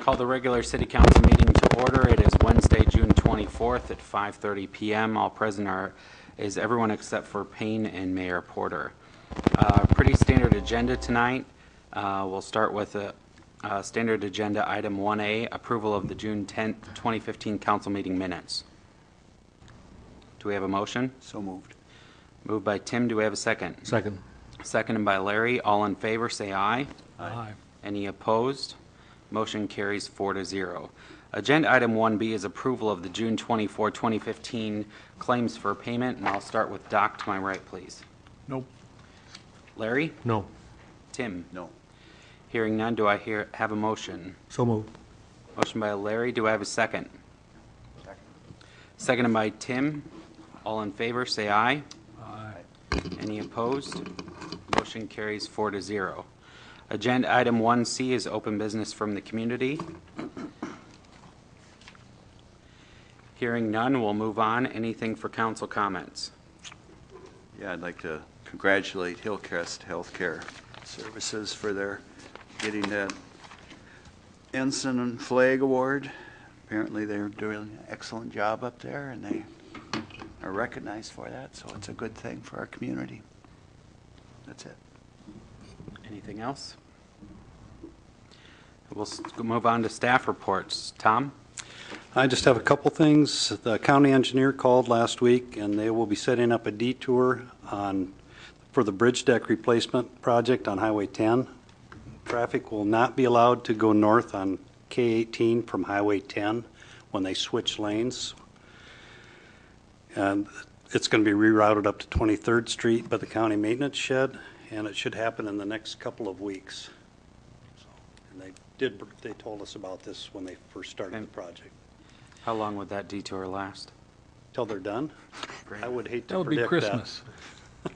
Call the regular City Council meeting to order. It is Wednesday, June 24th at 5:30 p.m. All present is everyone except for Payne and Mayor Porter. Pretty standard agenda tonight. We'll start with a standard agenda item 1A, approval of the June 10th, 2015 council meeting minutes. Do we have a motion? So moved. Moved by Tim. Do we have a second? Second. Seconded by Larry. All in favor, say aye. Aye. Any opposed? Motion carries 4-0. Agenda item 1B is approval of the June 24, 2015 claims for payment, and I'll start with Doc to my right, please. Nope. Larry? No. Tim? No. Hearing none, do I have a motion? So moved. Motion by Larry. Do I have a second? Second. Seconded by Tim. All in favor, say aye. Aye. Any opposed? Motion carries 4-0. Agenda item 1C is open business from the community. Hearing none, we'll move on. Anything for council comments? Yeah, I'd like to congratulate Hillcrest Healthcare Services for their getting that Ensign and Flag Award. Apparently they're doing an excellent job up there, and they are recognized for that, so it's a good thing for our community. That's it. Anything else? We'll move on to staff reports. Tom? I just have a couple things. The county engineer called last week, and they will be setting up a detour for the bridge deck replacement project on Highway 10. Traffic will not be allowed to go north on K-18 from Highway 10 when they switch lanes. And it's going to be rerouted up to 23rd Street by the county maintenance shed, and it should happen in the next couple of weeks. And they told us about this when they first started the project. How long would that detour last? Till they're done? Great. I would hate to That would be predict Christmas. that.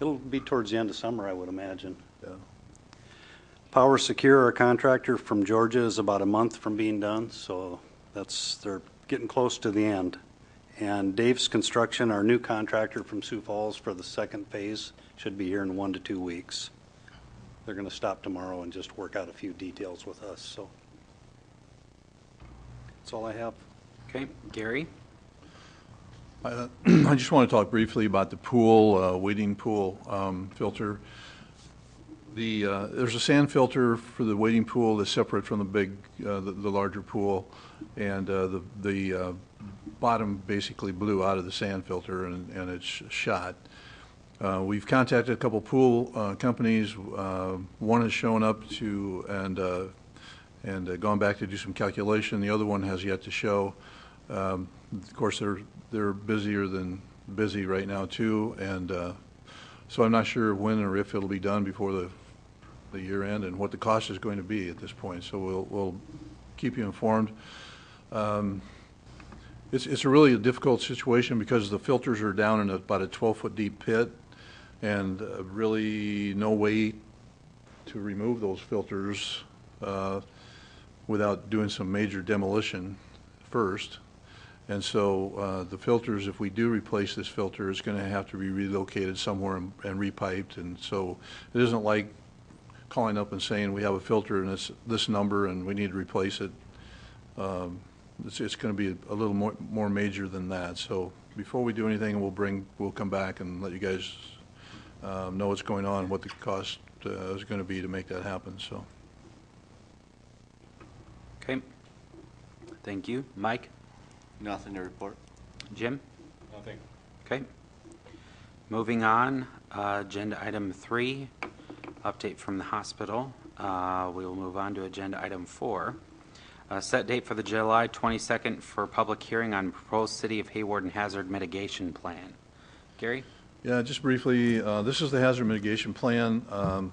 It'll be towards the end of summer, I would imagine. Yeah. Power Secure, our contractor from Georgia, is about a month from being done, so they're getting close to the end. And Dave's Construction, our new contractor from Sioux Falls for the second phase, should be here in 1 to 2 weeks. They're going to stop tomorrow and just work out a few details with us. So that's all I have. Okay, Gary? I just want to talk briefly about the pool, wading pool filter. There's a sand filter for the wading pool that's separate from the big, the larger pool, and the bottom basically blew out of the sand filter and it's shot. We've contacted a couple pool companies. One has shown up to and gone back to do some calculation. The other one has yet to show. Of course, they're busier than busy right now too, and so I'm not sure when or if it'll be done before the year end and what the cost is going to be at this point. So we'll keep you informed. It's a really difficult situation because the filters are down in about a 12-foot deep pit, and really no way to remove those filters without doing some major demolition first. And so the filters, if we do replace this filter, it's going to have to be relocated somewhere and repiped. And so it isn't like calling up and saying we have a filter and it's this number and we need to replace it. It's going to be a little more major than that. So before we do anything, we'll come back and let you guys know what's going on and what the cost is going to be to make that happen. So. Okay. Thank you. Mike? Nothing to report. Jim? Nothing. Okay. Moving on, agenda item 3, update from the hospital. We will move on to agenda item 4. Set date for the July 22nd for public hearing on proposed City of Hawarden hazard mitigation plan. Gary? Yeah, just briefly, this is the hazard mitigation plan.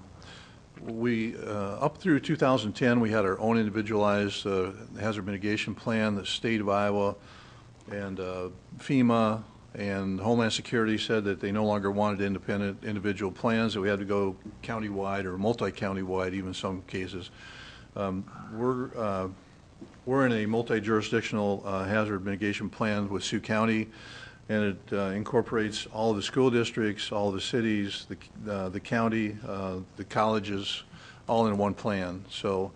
We up through 2010, we had our own individualized hazard mitigation plan. The state of Iowa and FEMA and Homeland Security said that they no longer wanted independent individual plans, that we had to go county-wide or multi-county-wide, even in some cases. We're in a multi-jurisdictional hazard mitigation plan with Sioux County, and it incorporates all of the school districts, all of the cities, the county, the colleges, all in one plan. So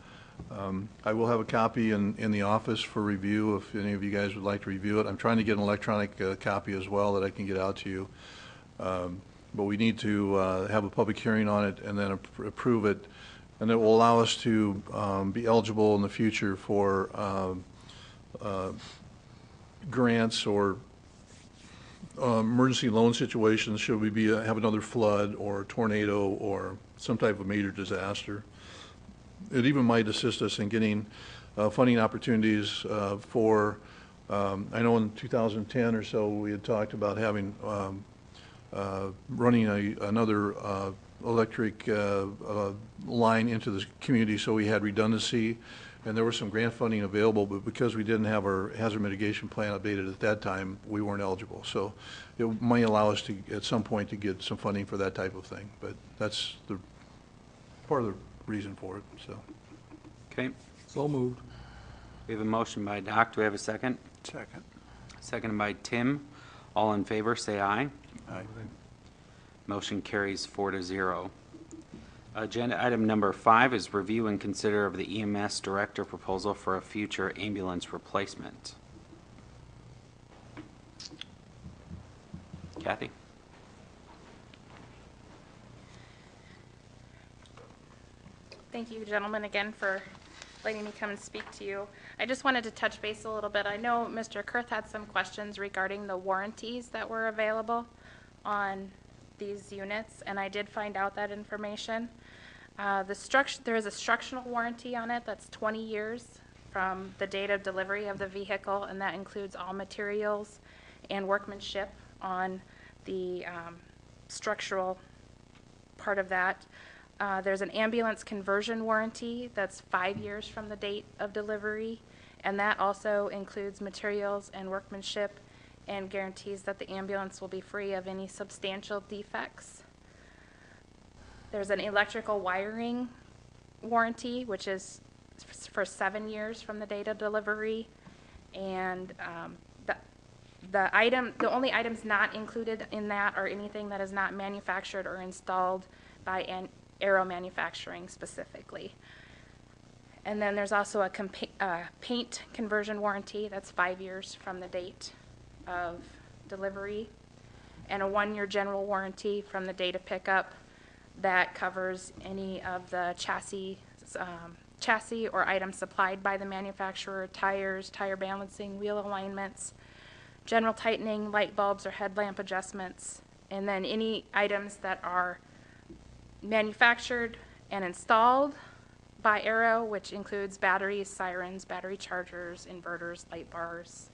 I will have a copy in the office for review if any of you guys would like to review it. I'm trying to get an electronic copy as well that I can get out to you. But we need to have a public hearing on it and then approve it, and it will allow us to be eligible in the future for grants or emergency loan situations should we have another flood or tornado or some type of major disaster. It even might assist us in getting funding opportunities for, I know in 2010 or so we had talked about having running another electric line into the community, so we had redundancy, and there was some grant funding available, but because we didn't have our hazard mitigation plan updated at that time, we weren't eligible. So it might allow us to, at some point, to get some funding for that type of thing, but that's the part of the reason for it. So. Okay. So moved. We have a motion by Doc. Do we have a second? Second. Seconded by Tim. All in favor, say aye. Aye. Motion carries 4-0. Agenda item number 5 is review and consider of the EMS director proposal for a future ambulance replacement. Kathy? Thank you, gentlemen, again for letting me come and speak to you. I just wanted to touch base a little bit. I know Mr. Kurth had some questions regarding the warranties that were available on these units, and I did find out that information. There is a structural warranty on it that's 20 years from the date of delivery of the vehicle, and that includes all materials and workmanship on the structural part of that. There's an ambulance conversion warranty that's 5 years from the date of delivery, and that also includes materials and workmanship and guarantees that the ambulance will be free of any substantial defects. There's an electrical wiring warranty, which is for 7 years from the date of delivery, and the only items not included in that are anything that is not manufactured or installed by Aero Manufacturing specifically. And then there's also a paint conversion warranty that's 5 years from the date of delivery, and a 1-year general warranty from the date of pickup that covers any of the chassis or items supplied by the manufacturer: tires, tire balancing, wheel alignments, general tightening, light bulbs or headlamp adjustments, and then any items that are manufactured and installed by Aero, which includes batteries, sirens, battery chargers, inverters, light bars,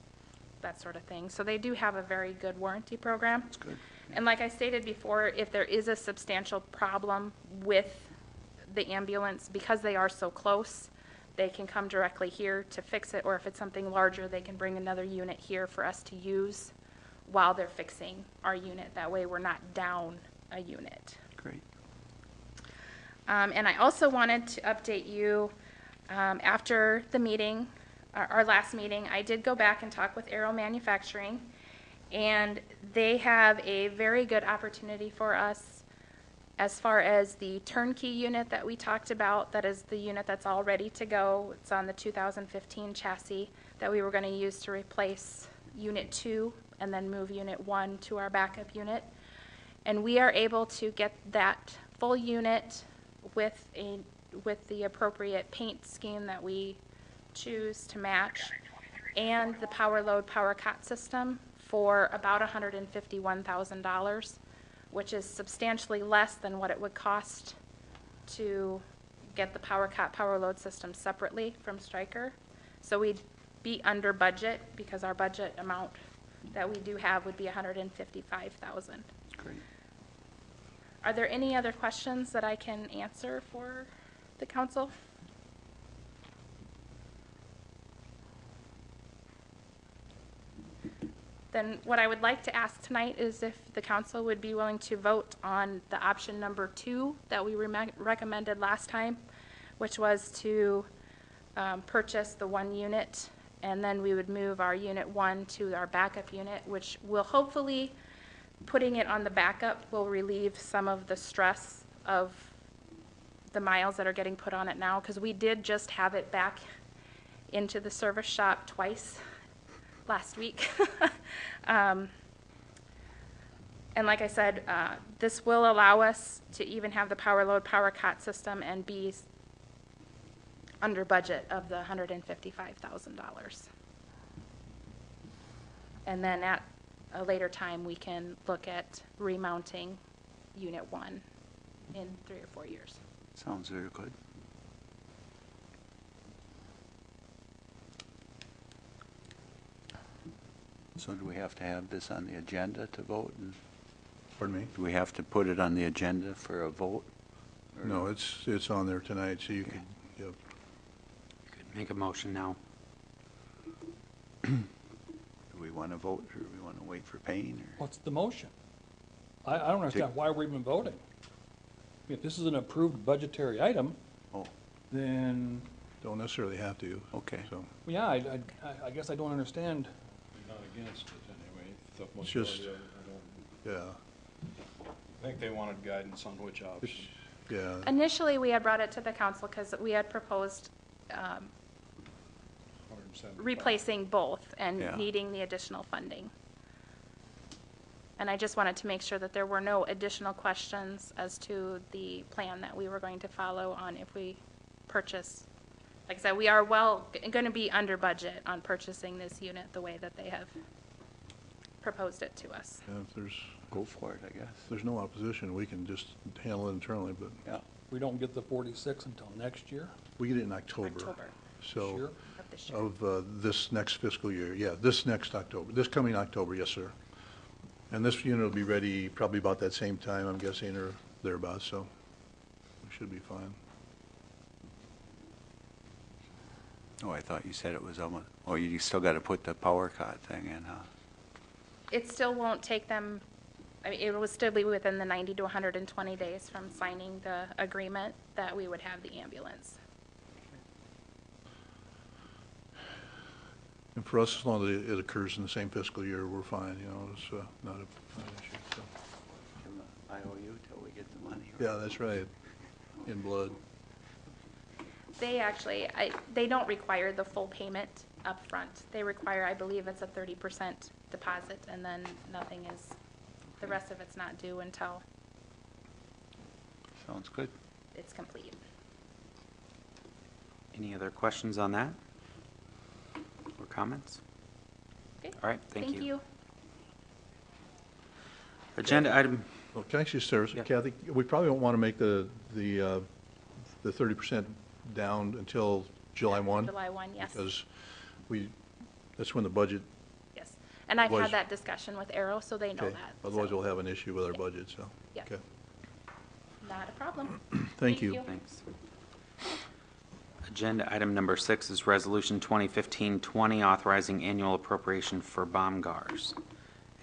that sort of thing. So they do have a very good warranty program. That's good. And like I stated before, if there is a substantial problem with the ambulance, because they are so close, they can come directly here to fix it, or if it's something larger, they can bring another unit here for us to use while they're fixing our unit. That way we're not down a unit. Great. And I also wanted to update you, after the meeting, our last meeting, I did go back and talk with Aero Manufacturing, and they have a very good opportunity for us as far as the turnkey unit that we talked about. That is the unit that's all ready to go. It's on the 2015 chassis that we were going to use to replace Unit 2 and then move Unit 1 to our backup unit. And we are able to get that full unit with the appropriate paint scheme that we choose to match, and the power load power cot system for about $151,000, which is substantially less than what it would cost to get the power cot power load system separately from Stryker. So we'd be under budget, because our budget amount that we do have would be $155,000. Great. Are there any other questions that I can answer for the council? Then what I would like to ask tonight is if the council would be willing to vote on the option number 2 that we recommended last time, which was to purchase the 1 unit, and then we would move our Unit 1 to our backup unit, which will hopefully, putting it on the backup will relieve some of the stress of the miles that are getting put on it now, because we did just have it back into the service shop twice last week. And like I said, this will allow us to even have the power load, power cot system and be under budget of the $155,000. And then at a later time, we can look at remounting Unit 1 in 3 or 4 years. Sounds very good. So do we have to have this on the agenda to vote? And Pardon me? do we have to put it on the agenda for a vote? Or- No, it's on there tonight, so you Okay. could, yep. You could make a motion now. Do we want to vote, or do we want to wait for Payne? Or? What's the motion? I don't understand why we're even voting. If this is an approved budgetary item, Oh, then, Don't necessarily have to. okay. So, yeah, I guess I don't understand. Not against it anyway. It's just- yeah, I think they wanted guidance on which option. yeah. Initially, we had brought it to the council because we had proposed 175. replacing both and Yeah. needing the additional funding. And I just wanted to make sure that there were no additional questions as to the plan that we were going to follow on if we purchase. Like I said, we are going to be under budget on purchasing this unit the way that they have proposed it to us. Yeah, if Go for it, I guess. there's no opposition, we can just handle it internally, but Yeah. We don't get the 46 until next year. we get it in October. October So, Sure. of this year. of this next fiscal year, yeah, this next October, this coming October, yes, sir. And this unit will be ready probably about that same time, I'm guessing, or thereabouts, so we should be fine. Oh, I thought you said it was almost, oh, you still got to put the power cot thing in, huh? It still won't take them, I mean, it will still be within the 90 to 120 days from signing the agreement that we would have the ambulance. And for us, as long as it occurs in the same fiscal year, we're fine, it's not an issue, so. Give them the IOU till we get the money. Yeah, that's right, in blood. They actually, they don't require the full payment up front. They require, I believe it's a 30% deposit, and then nothing is, the rest of it's not due until Sounds good. it's complete. Any other questions on that? Or comments? Okay. All right, thank you. Thank you. Agenda item, Well, can I ask you, Sarah, Yeah. Kathy, we probably don't want to make the 30% down until July 1? July 1, yes. Because that's when the budget, Yes. And I've was- had that discussion with Arrow, so they know okay, that. otherwise so- we'll have an issue with our Yeah. budget, so. Yeah. Okay. Not a problem. Thank you. thanks. Agenda item number 6 is Resolution 2015-20, authorizing annual appropriation for BOMGARs.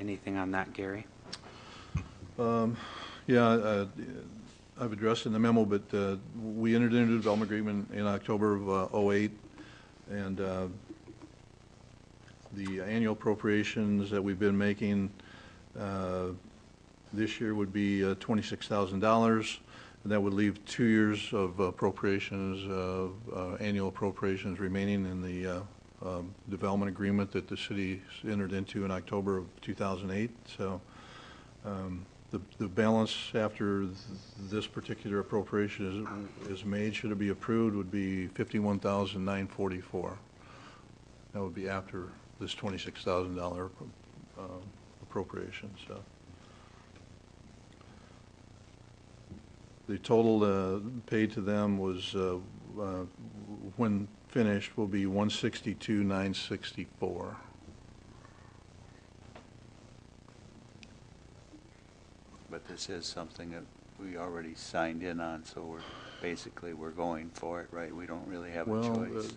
Anything on that, Gary? Yeah, I've addressed in the memo, but we entered into a development agreement in October of '08, and the annual appropriations that we've been making this year would be $26,000, and that would leave 2 years of appropriations, annual appropriations remaining in the development agreement that the city entered into in October of 2008. So the balance after this particular appropriation is made, should it be approved, would be $51,944. That would be after this $26,000 appropriation, so. The total paid to them was, when finished, will be $162,964. But this is something that we already signed in on, so we're going for it, right? We don't really have a Well, choice.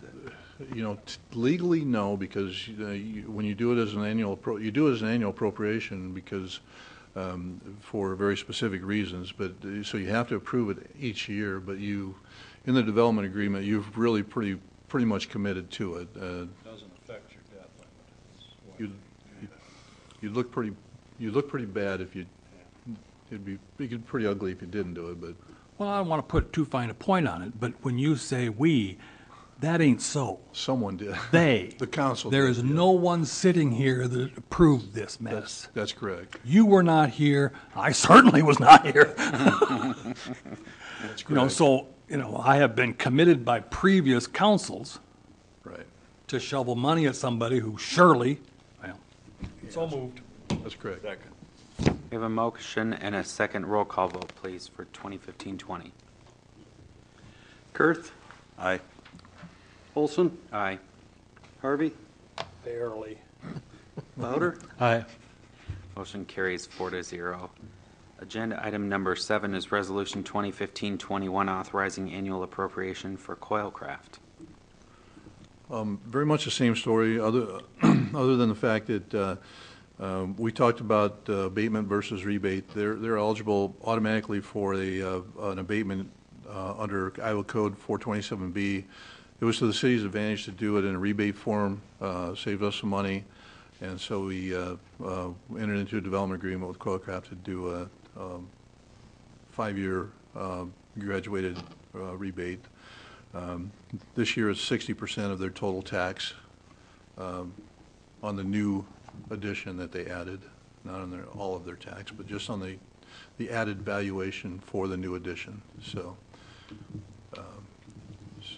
legally, no, because when you do it as an annual, you do it as an annual appropriation because for very specific reasons, but so you have to approve it each year, but in the development agreement, you've really pretty much committed to it. Doesn't affect your debt limit. is what- You'd look pretty bad if it'd be pretty ugly if you didn't do it, but Well, I don't want to put too fine a point on it, but when you say "we," that ain't so. Someone did. They. The council There did, is yeah. no one sitting here that approved this mess. That's correct. You were not here. I certainly was not here. That's You know, correct. so, I have been committed by previous councils Right. to shovel money at somebody who surely, well, so moved. That's correct. We have a motion and a second. Roll call vote, please, for 2015-20. Kurth, Aye. Olson, Aye. Harvey, Barely. Louder. Aye. Motion carries 4-0. Agenda item number 7 is Resolution 2015-21, authorizing annual appropriation for Coilcraft. Very much the same story, other than the fact that we talked about abatement versus rebate. They're eligible automatically for an abatement under Iowa Code 427B. It was to the city's advantage to do it in a rebate form, saved us some money, and so we entered into a development agreement with Coilcraft to do a 5-year graduated rebate. This year is 60% of their total tax on the new addition that they added, not on all of their tax, but just on the added valuation for the new addition. So,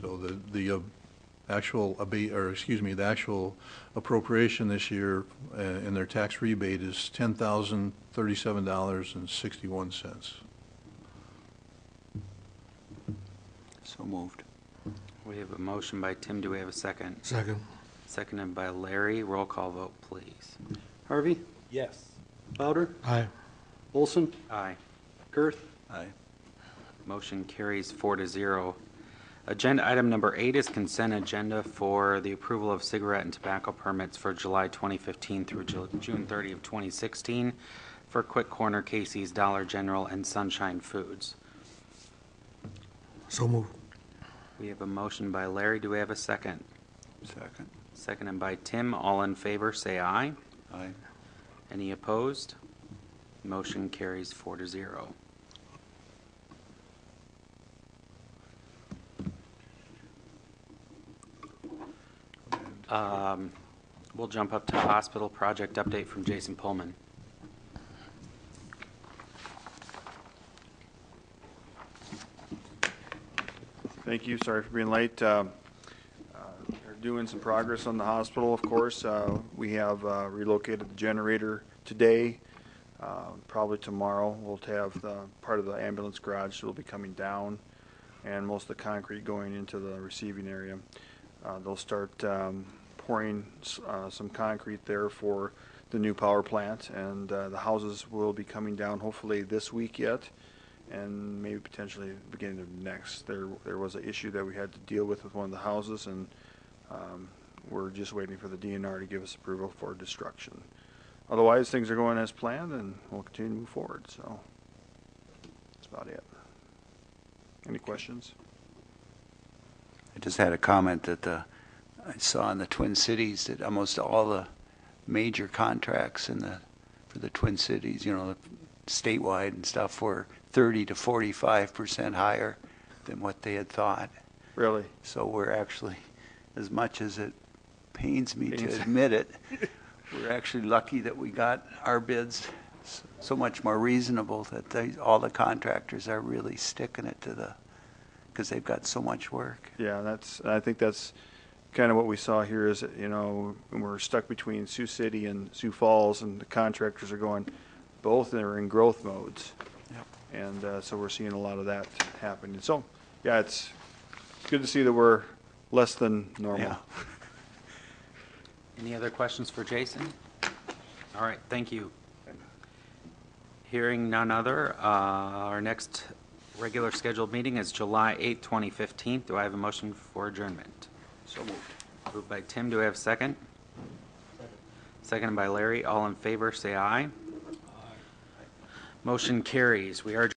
the actual the actual appropriation this year in their tax rebate is $10,037.61. So moved. We have a motion by Tim. Do we have a second? Second. Seconded by Larry. Roll call vote, please. Harvey, Yes. Louder, Aye. Olson, Aye. Kurth, Aye. Motion carries 4-0. Agenda item number 8 is consent agenda for the approval of cigarette and tobacco permits for July 2015 through June 30 of 2016 for Quick Corner, Casey's, Dollar General, and Sunshine Foods. So moved. We have a motion by Larry. Do we have a second? Second. Seconded by Tim. All in favor, say aye. Aye. Any opposed? Motion carries 4-0. We'll jump up to hospital project update from Jason Pullman. Thank you. Sorry for being late. We're doing some progress on the hospital, of course. We have relocated the generator today. Probably tomorrow we'll have the part of the ambulance garage that will be coming down, and most of the concrete going into the receiving area. They'll start pouring some concrete there for the new power plant, and the houses will be coming down hopefully this week yet, and maybe potentially beginning of next. There was an issue that we had to deal with one of the houses, and we're just waiting for the DNR to give us approval for destruction. Otherwise, things are going as planned, and we'll continue to move forward. So that's about it. Any questions? I just had a comment that I saw in the Twin Cities that almost all the major contracts for the Twin Cities, statewide and stuff, were 30 to 45% higher than what they had thought. Really? So we're actually, as much as it pains me Pains. to admit it, we're actually lucky that we got our bids so much more reasonable that all the contractors are really sticking it to because they've got so much work. Yeah, I think that's kind of what we saw here is, we're stuck between Sioux City and Sioux Falls, and the contractors are going, both are in growth modes. Yep. And so we're seeing a lot of that happening. So, yeah, it's good to see that we're less than normal. Yeah. Any other questions for Jason? All right, thank you. Hearing none other, our next regular scheduled meeting is July 8, 2015. Do I have a motion for adjournment? So moved. Moved by Tim. Do I have a second? Seconded by Larry. All in favor, say aye. Motion carries. We are